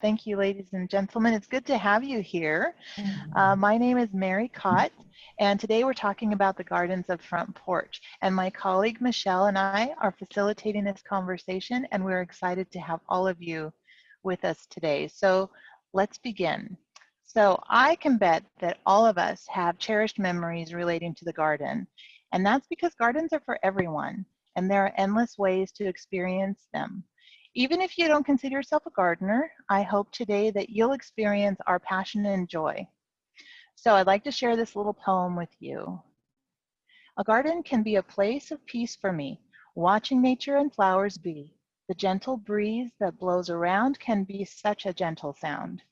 Thank you, ladies and gentlemen. It's good to have you here. My name is Mary Cott, and today we're talking about the gardens of Front Porch. And my colleague Michelle and I are facilitating this conversation, and we're excited to have all of you with us today. So let's begin. So I can bet that all of us have cherished memories relating to the garden, and that's because gardens are for everyone, and there are endless ways to experience them. Even if you don't consider yourself a gardener, I hope today that you'll experience our passion and joy. So I'd like to share this little poem with you. A garden can be a place of peace for me, watching nature and flowers be. The gentle breeze that blows around can be such a gentle sound.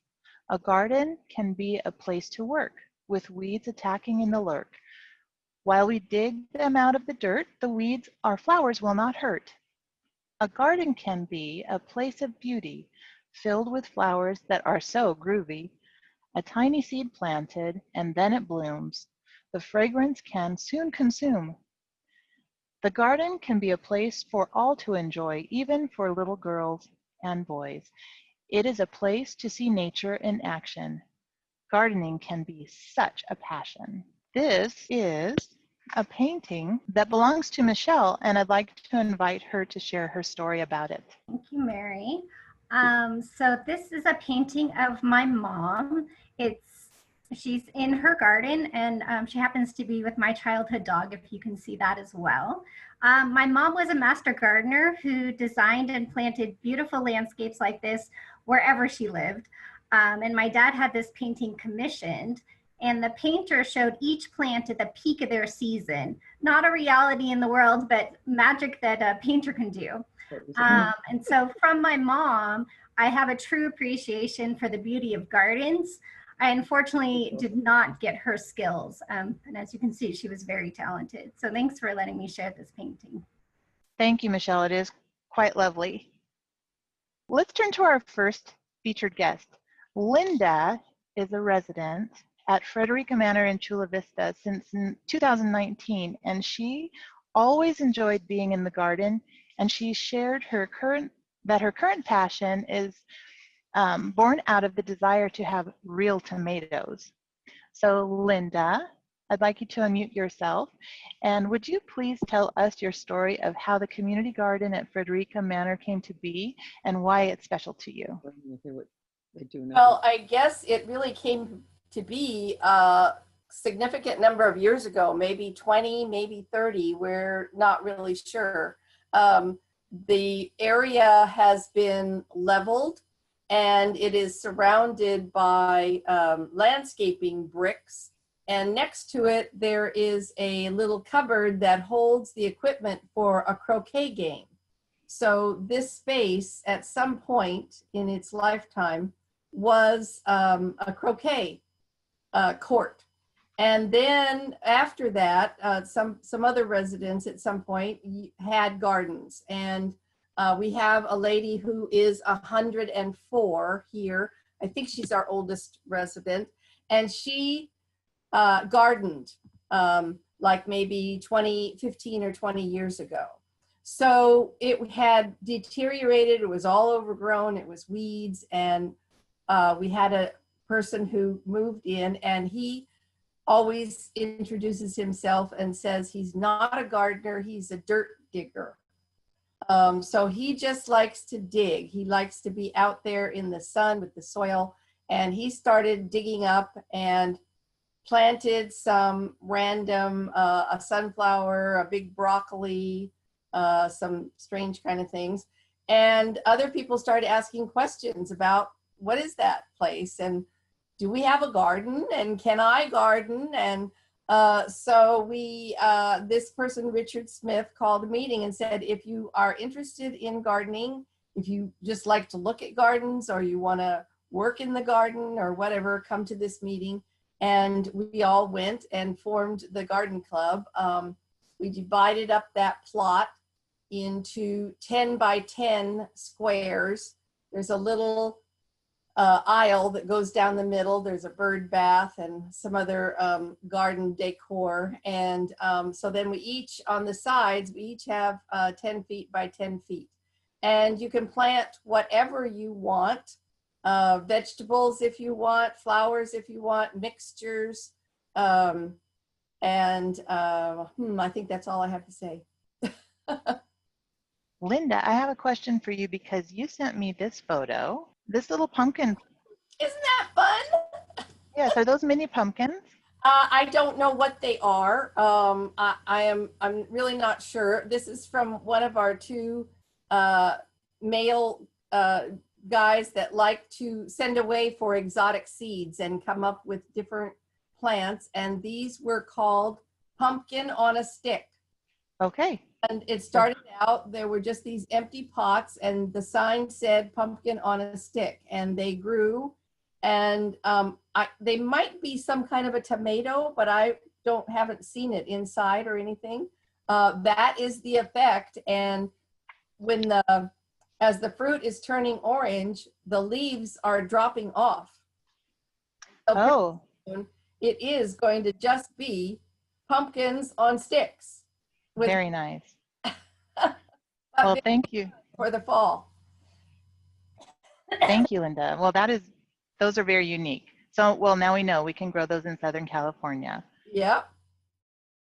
A garden can be a place to work, with weeds attacking in the lurk. While we dig them out of the dirt, the weeds our flowers will not hurt. A garden can be a place of beauty, filled with flowers that are so groovy. A tiny seed planted, and then it blooms. The fragrance can soon consume. The garden can be a place for all to enjoy, even for little girls and boys. It is a place to see nature in action. Gardening can be such a passion. This is a painting that belongs to Michelle, and I'd like to invite her to share her story about it. Thank you, Mary. So this is a painting of my mom. She's in her garden, and she happens to be with my childhood dog, if you can see that as well. My mom was a master gardener who designed and planted beautiful landscapes like this wherever she lived. And my dad had this painting commissioned, and the painter showed each plant at the peak of their season. Not a reality in the world, but magic that a painter can do. And so from my mom, I have a true appreciation for the beauty of gardens. I unfortunately did not get her skills. And as you can see, she was very talented. So thanks for letting me share this painting. Thank you, Michelle. It is quite lovely. Let's turn to our first featured guest. Linda is a resident at Fredericka Manor in Chula Vista since 2019, and she always enjoyed being in the garden, and she shared her current passion is born out of the desire to have real tomatoes. So Linda, I'd like you to unmute yourself, and would you please tell us your story of how the community garden at Fredericka Manor came to be and why it's special to you? Well, I guess it really came to be a significant number of years ago, maybe 20, maybe 30, we're not really sure. The area has been leveled and it is surrounded by landscaping bricks. And next to it, there is a little cupboard that holds the equipment for a croquet game. So this space at some point in its lifetime was a croquet court. And then after that, some other residents at some point had gardens. And we have a lady who is 104 here. I think she's our oldest resident. And she gardened like maybe 15 or 20 years ago. So it had deteriorated. It was all overgrown. It was weeds. And we had a person who moved in, and he always introduces himself and says he's not a gardener, he's a dirt digger. So he just likes to dig. He likes to be out there in the sun with the soil, and he started digging up and planted some random, a sunflower, a big broccoli, some strange kind of things. And other people started asking questions about, what is that place? And do we have a garden? And can I garden? And so this person, Richard Smith, called a meeting and said, if you are interested in gardening, if you just like to look at gardens or you want to work in the garden or whatever, come to this meeting. And we all went and formed the garden club. We divided up that plot into 10 by 10 squares. There's a little aisle that goes down the middle. There's a bird bath and some other garden decor. And so then we each, on the sides, we each have 10 feet by 10 feet. And you can plant whatever you want. vegetables if you want, flowers if you want, mixtures. I think that's all I have to say. Linda, I have a question for you because you sent me this photo, this little pumpkin. Isn't that fun? Yes, are those mini pumpkins? I don't know what they are. I'm really not sure. This is from one of our two male guys that like to send away for exotic seeds and come up with different plants. And these were called pumpkin on a stick. Okay. And it started out, there were just these empty pots and the sign said pumpkin on a stick, and they grew. And they might be some kind of a tomato, but I haven't seen it inside or anything. That is the effect. And when as the fruit is turning orange, the leaves are dropping off. So it is going to just be pumpkins on sticks. Very nice. Well, thank you. For the fall. Thank you, Linda. Well, those are very unique. So, well, now we know we can grow those in Southern California. Yep.